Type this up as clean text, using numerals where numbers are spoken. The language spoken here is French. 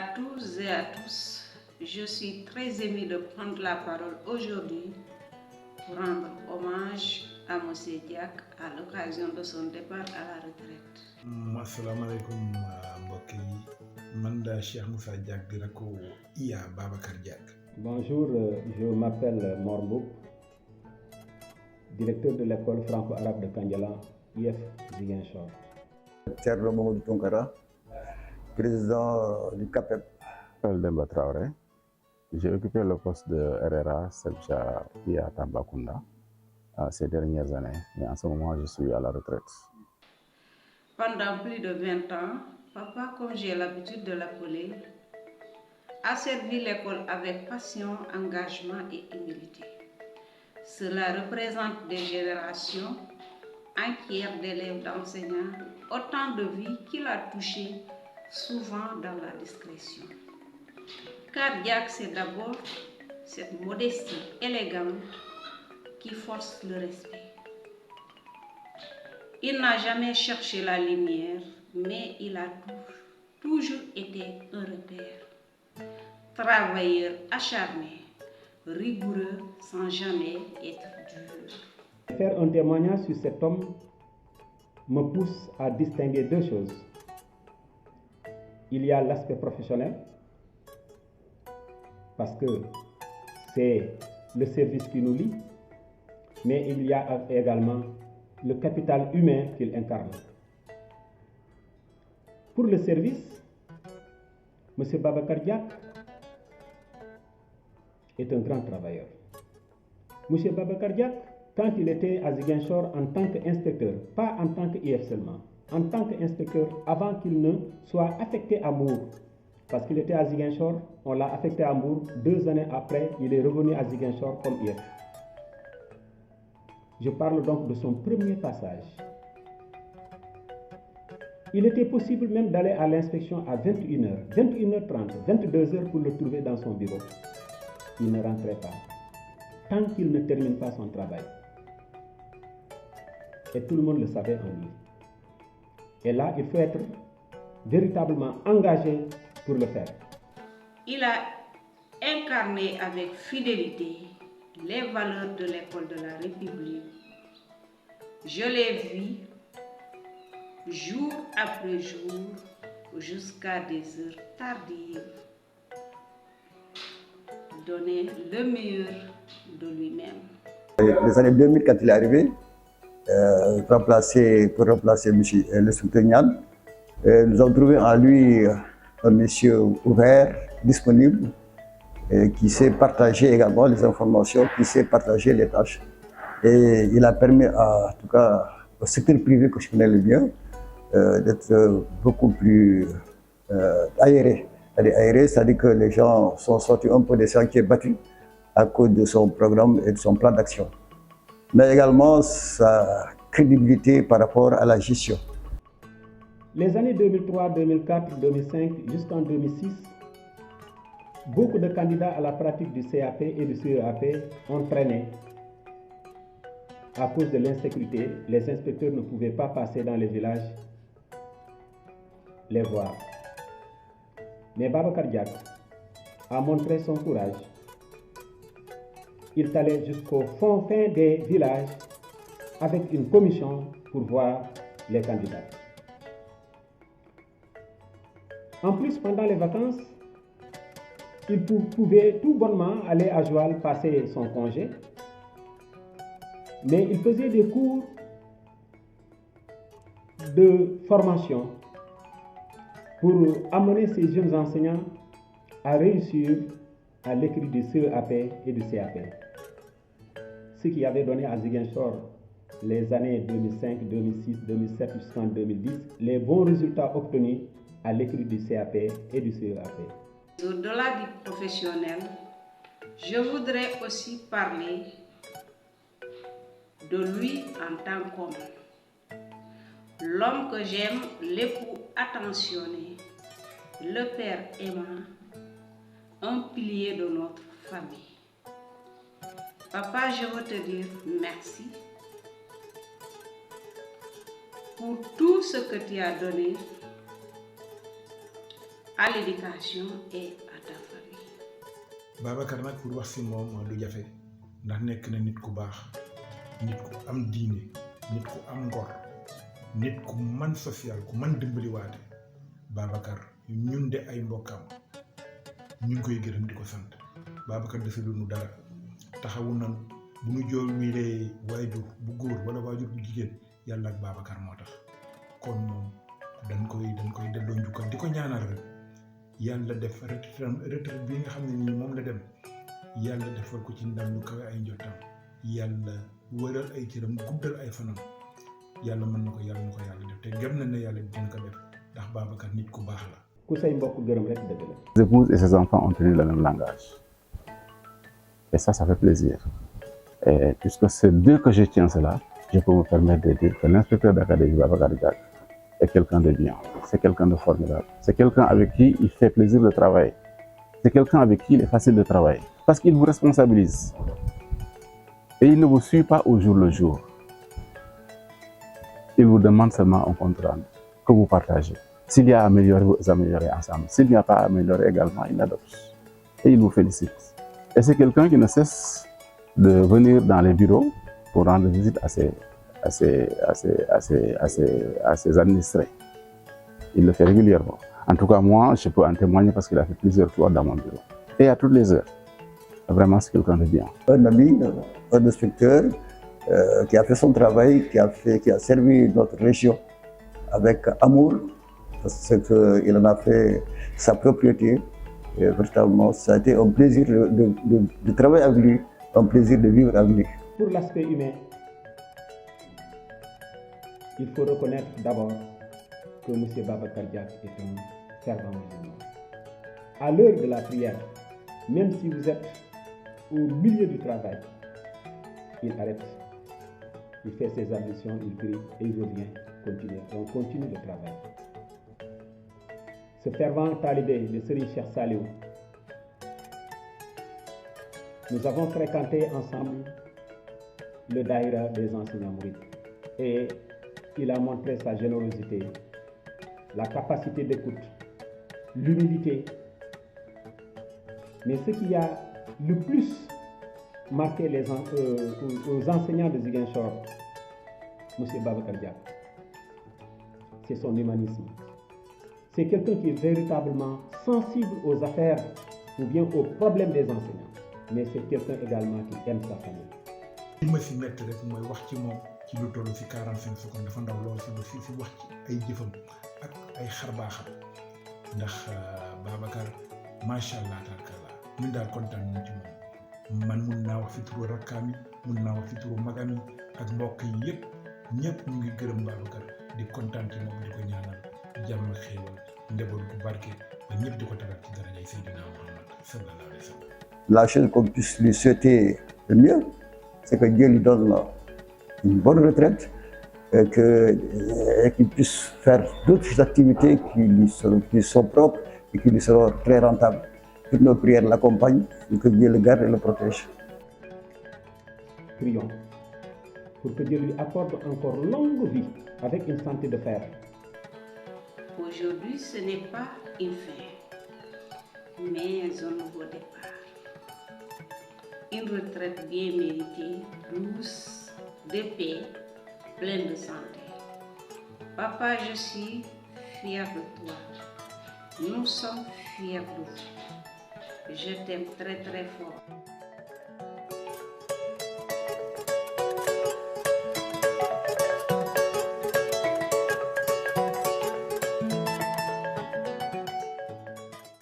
à tous et à tous. Je suis très émue de prendre la parole aujourd'hui pour rendre hommage à M. Diack à l'occasion de son départ à la retraite. Assalamu alaikum mbokk yi man da Cheikh Moussa Diack di rakku Iya Babacar Diack. Bonjour, je m'appelle Mor Mboup, directeur de l'école franco-arabe de Kandialang, IF Ziguinchor. Thierno Mamadou Tounkara, président du CAPEP. Demba Traoré. J'ai occupé le poste de RRA Sebja à Tambacounda ces dernières années, mais en ce moment je suis à la retraite. Pendant plus de 20 ans, papa, comme j'ai l'habitude de l'appeler, a servi l'école avec passion, engagement et humilité. Cela représente des générations entières d'élèves, d'enseignants, autant de vies qu'il a touchées, souvent dans la discrétion. Car Diack, c'est d'abord cette modestie élégante qui force le respect. Il n'a jamais cherché la lumière, mais il a toujours été un repère. Travailleur acharné, rigoureux, sans jamais être dur. Faire un témoignage sur cet homme me pousse à distinguer deux choses. Il y a l'aspect professionnel, parce que c'est le service qui nous lie, mais il y a également le capital humain qu'il incarne. Pour le service, M. Babacar Diack est un grand travailleur. M. Babacar Diack, quand il était à Ziguinchor en tant qu'inspecteur, pas en tant qu'IF seulement, en tant qu'inspecteur, avant qu'il ne soit affecté à Mbour, parce qu'il était à Ziguinchor, on l'a affecté à Mbour, 2 années après, il est revenu à Ziguinchor comme IF. Je parle donc de son premier passage. Il était possible même d'aller à l'inspection à 21h, 21h30, 22h pour le trouver dans son bureau. Il ne rentrait pas, tant qu'il ne termine pas son travail. Et tout le monde le savait en lui. Et là, il faut être véritablement engagé pour le faire. Il a incarné avec fidélité les valeurs de l'école de la République. Je l'ai vu jour après jour jusqu'à des heures tardives donner le meilleur de lui-même. Les années 2000, quand il est arrivé, pour remplacer le Soutenian, nous avons trouvé en lui un monsieur ouvert, disponible, qui sait partager également les informations, qui sait partager les tâches. Et il a permis, en tout cas, au secteur privé que je connais le bien, d'être beaucoup plus aéré. C'est-à-dire que les gens sont sortis un peu des sentiers battus à cause de son programme et de son plan d'action. Mais également sa crédibilité par rapport à la gestion. Les années 2003, 2004, 2005 jusqu'en 2006, beaucoup de candidats à la pratique du CAP et du CEAP ont traîné. À cause de l'insécurité, les inspecteurs ne pouvaient pas passer dans les villages les voir. Mais Babacar Diack a montré son courage. Il est allé jusqu'au fin des villages avec une commission pour voir les candidats. En plus, pendant les vacances, il pouvait tout bonnement aller à Joal passer son congé, mais il faisait des cours de formation pour amener ces jeunes enseignants à réussir à l'écrit du CEAP et du CAP. Ce qui avait donné à Ziguinchor les années 2005, 2006, 2007 jusqu'en 2010 les bons résultats obtenus à l'écrit du CAP et du CEAP. Au-delà du professionnel, je voudrais aussi parler de lui en tant qu'homme. L'homme que j'aime, l'époux attentionné, le père aimant, un pilier de notre famille. Papa, je veux te dire merci pour tout ce que tu as donné à l'éducation et à ta famille. Babacar nag pour wax si moom du jafe ndax nekk na nit ku baax nit ku am diine nit ku am ngor nit ku man social ku man dimbaliwaate Babacar ñun de ay mbokkam ñu ngi koy gërëm di ko sant Babacar defalu nu dara taxawu nan bu nu jool wiiree waajur bu góor wala waajur bu jigéen yàlla ak Babacar moo tax kon moom dañ koy delloo njukkal di ko ñaanal rek yàlla def retraite bi nga xam ne nii moom la dem yàlla defal ko ci ndam lu kawe ay njottam yàlla wëral ay cëram guddal ay fanam yàlla mën na ko yàlla def te gëm na ne yàlla dina ko def ndax Babacar nit ku baax la. ku say mbokk gërëm rek dëgg la. Ses épouses et ses enfants ont tenu le même langage et ça fait plaisir et puisque c'est d'eux que je tiens cela je peux me permettre de dire que l'inspecteur d'académie Babacar Diack est quelqu'un de bien, c'est quelqu'un de formidable, c'est quelqu'un avec qui il fait plaisir de travailler, c'est quelqu'un avec qui il est facile de travailler parce qu'il vous responsabilise et il ne vous suit pas au jour le jour. Il vous demande seulement un compte rendu que vous partagez. S'il y a à améliorer, vous améliorez ensemble. S'il n'y a pas à améliorer également, il adopte et il vous félicite. Et c'est quelqu'un qui ne cesse de venir dans les bureaux pour rendre visite à ses administrés. Il le fait régulièrement. En tout cas, moi, je peux en témoigner parce qu'il a fait plusieurs fois dans mon bureau. Et à toutes les heures. Vraiment, c'est quelqu'un de bien. Un ami, un inspecteur qui a fait son travail, qui a servi notre région avec amour, parce qu'il en a fait sa propriété. Et véritablement, ça a été un plaisir de travailler avec lui, un plaisir de vivre avec lui. Pour l'aspect humain, il faut reconnaître d'abord que M. Babacar Diack est un fervent musulman. À l'heure de la prière, même si vous êtes au milieu du travail, il arrête, il fait ses ablutions, il prie et il revient continuer. On continue le travail. Ce fervent talibé de Serigne Cheikh Saliou, nous avons fréquenté ensemble le daïra des enseignants mourides et il a montré sa générosité, la capacité d'écoute, l'humilité. Mais ce qui a le plus marqué aux enseignants de Ziguinchor, M. Babacar Diack, c'est son humanisme. C'est quelqu'un qui est véritablement sensible aux affaires ou bien aux problèmes des enseignants. Mais c'est quelqu'un également qui aime sa famille. li ma si métti rek mooy wax ci moom ci lu toll si 45 secondes dafa ndaw loolu si wax ci ay jëfam ak ay xarbaaxam ndax Babacar macha allah tabarkalla ñun daal kontaan nañ ci moom man mun naa wax fi turu rakkaam yi mun naa wax fi turu magam yi ak mbokk yi yëpp ñëpp ñu ngi gërëm Babacar di kontaan ci moom di ko ñaanal jàmm ak xéewal njaboot bu barke ba ñëpp di ko tagal ci darajay Seydina Muhammad sallallahu alayhi wa sallam. La chose qu'on puisse lui souhaiter le mieux, c'est que Dieu lui donne une bonne retraite et qu'il puisse faire d'autres activités qui sont propres et qui lui seront très rentables. Toutes nos prières l'accompagnent et que Dieu le garde et le protège. Prions pour que Dieu lui accorde encore longue vie avec une santé de fer. Aujourd'hui, ce n'est pas une fin, mais un nouveau départ. Une retraite bien méritée, douce, de paix, pleine de santé. Papa, je suis fière de toi. Nous sommes fiers de vous. Je t'aime très très fort.